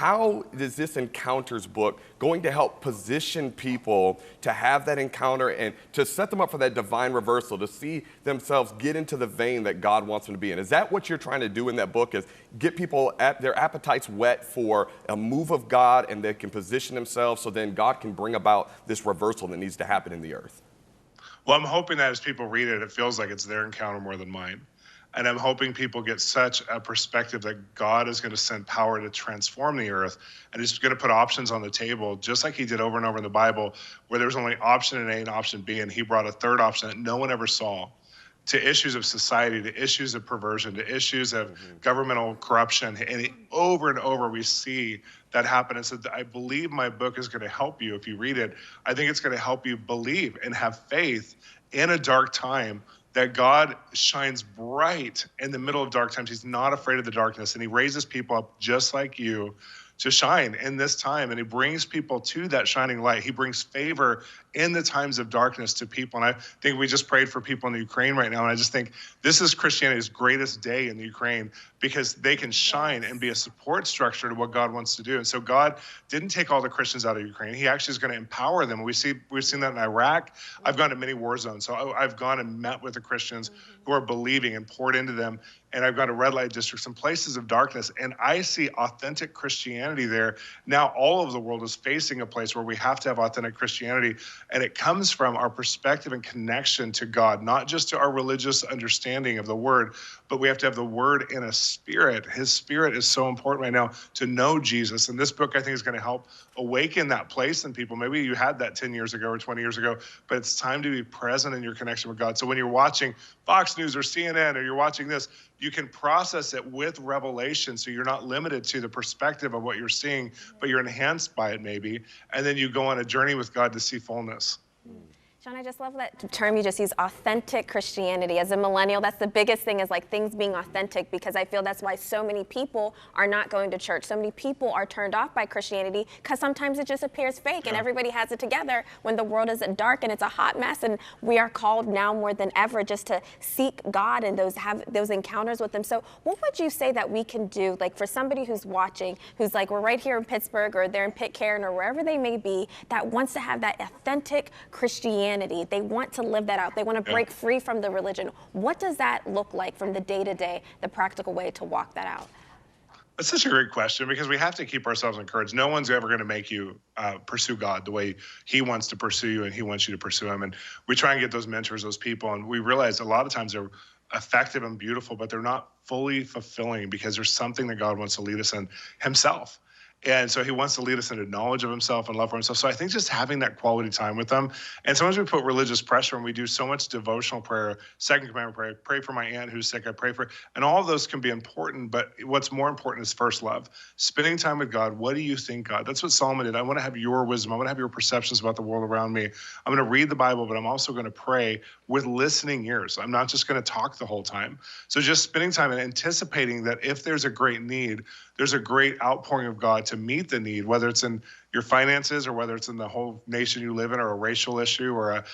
how is this Encounters book going to help position people to have that encounter and to set them up for that divine reversal, to see themselves get into the vein that God wants them to be in? Is that what you're trying to do in that book, is get people at their appetites wet for a move of God, and they can position themselves so then God can bring about this reversal that needs to happen in the earth? Well, I'm hoping that as people read it, it feels like it's their encounter more than mine. And I'm hoping people get such a perspective that God is going to send power to transform the earth, and he's going to put options on the table, just like he did over and over in the Bible, where there's only option A and option B, and he brought a third option that no one ever saw, to issues of society, to issues of perversion, to issues of governmental corruption. And over and over we see that happen. And so I believe my book is going to help you if you read it. I think it's going to help you believe and have faith in a dark time that God shines bright in the middle of dark times. He's not afraid of the darkness, and he raises people up just like you to shine in this time, and he brings people to that shining light. He brings favor in the times of darkness to people. And I think we just prayed for people in the Ukraine right now, and I just think this is Christianity's greatest day in the Ukraine, because they can shine and be a support structure to what God wants to do. And so God didn't take all the Christians out of Ukraine. He actually is going to empower them. We've seen that in Iraq. I've gone to many war zones. So I've gone and met with the Christians who are believing and poured into them. And I've gone to red light districts and places of darkness, and I see authentic Christianity there. Now all of the world is facing a place where we have to have authentic Christianity, and it comes from our perspective and connection to God, not just to our religious understanding of the word, but we have to have the word in a spirit. His spirit is so important right now to know Jesus. And this book, I think, is going to help awaken that place in people. Maybe you had that 10 years ago or 20 years ago, but it's time to be present in your connection with God. So when you're watching Fox News or CNN, or you're watching this, you can process it with revelation, so you're not limited to the perspective of what you're seeing, but you're enhanced by it maybe, and then you go on a journey with God to see fullness. Shawn, I just love that term you just used, authentic Christianity. As a millennial, that's the biggest thing, is like things being authentic, because I feel that's why so many people are not going to church. So many people are turned off by Christianity, because sometimes it just appears fake, and everybody has it together when the world is dark and it's a hot mess. And we are called now more than ever just to seek God and have those encounters with him. So what would you say that we can do, like for somebody who's watching, who's like, we're right here in Pittsburgh, or they're in Pitcairn, or wherever they may be, that wants to have that authentic Christianity? They want to live that out. They want to break free from the religion. What does that look like from the day-to-day, the practical way to walk that out? That's such a great question, because we have to keep ourselves encouraged. No one's ever going to make you pursue God the way he wants to pursue you, and he wants you to pursue him. And we try and get those mentors, those people, and we realize a lot of times they're effective and beautiful, but they're not fully fulfilling, because there's something that God wants to lead us in himself. And so he wants to lead us into knowledge of himself and love for himself. So I think just having that quality time with them. And sometimes we put religious pressure, and we do so much devotional prayer, second commandment prayer, pray for my aunt who's sick, I pray for, and all of those can be important, but what's more important is first love. Spending time with God. What do you think, God? That's what Solomon did. I want to have your wisdom. I want to have your perceptions about the world around me. I'm going to read the Bible, but I'm also going to pray with listening ears. I'm not just going to talk the whole time. So just spending time and anticipating that if there's a great need, there's a great outpouring of God to meet the need, whether it's in your finances, or whether it's in the whole nation you live in, or a racial issue, or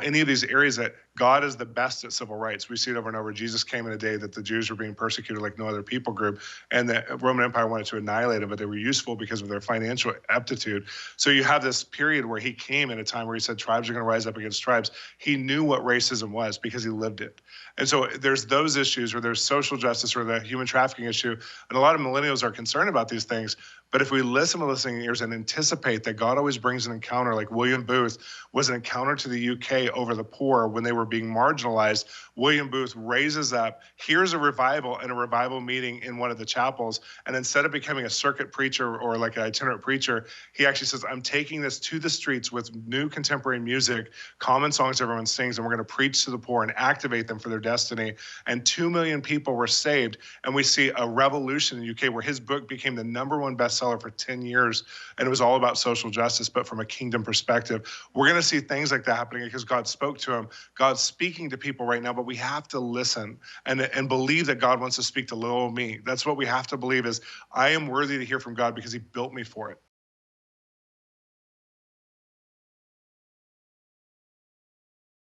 any of these areas that God is the best at civil rights. We see it over and over. Jesus came in a day that the Jews were being persecuted like no other people group, and the Roman Empire wanted to annihilate them, but they were useful because of their financial aptitude. So you have this period where he came in a time where he said tribes are going to rise up against tribes. He knew what racism was because he lived it. And so there's those issues, or there's social justice, or the human trafficking issue. And a lot of millennials are concerned about these things. But if we listen to listening ears and anticipate that God always brings an encounter, like William Booth was an encounter to the UK over the poor when they were being marginalized. William Booth raises up, here's a revival in a revival meeting in one of the chapels. And instead of becoming a circuit preacher or like an itinerant preacher, he actually says, I'm taking this to the streets with new contemporary music, common songs everyone sings, and we're going to preach to the poor and activate them for their destiny. And 2 million people were saved. And we see a revolution in the UK where his book became the #1 bestseller for 10 years. And it was all about social justice, but from a kingdom perspective. We're going to see things like that happening because God spoke to him. God's speaking to people right now, but we have to listen and believe that God wants to speak to little me. That's what we have to believe, is I am worthy to hear from God because he built me for it.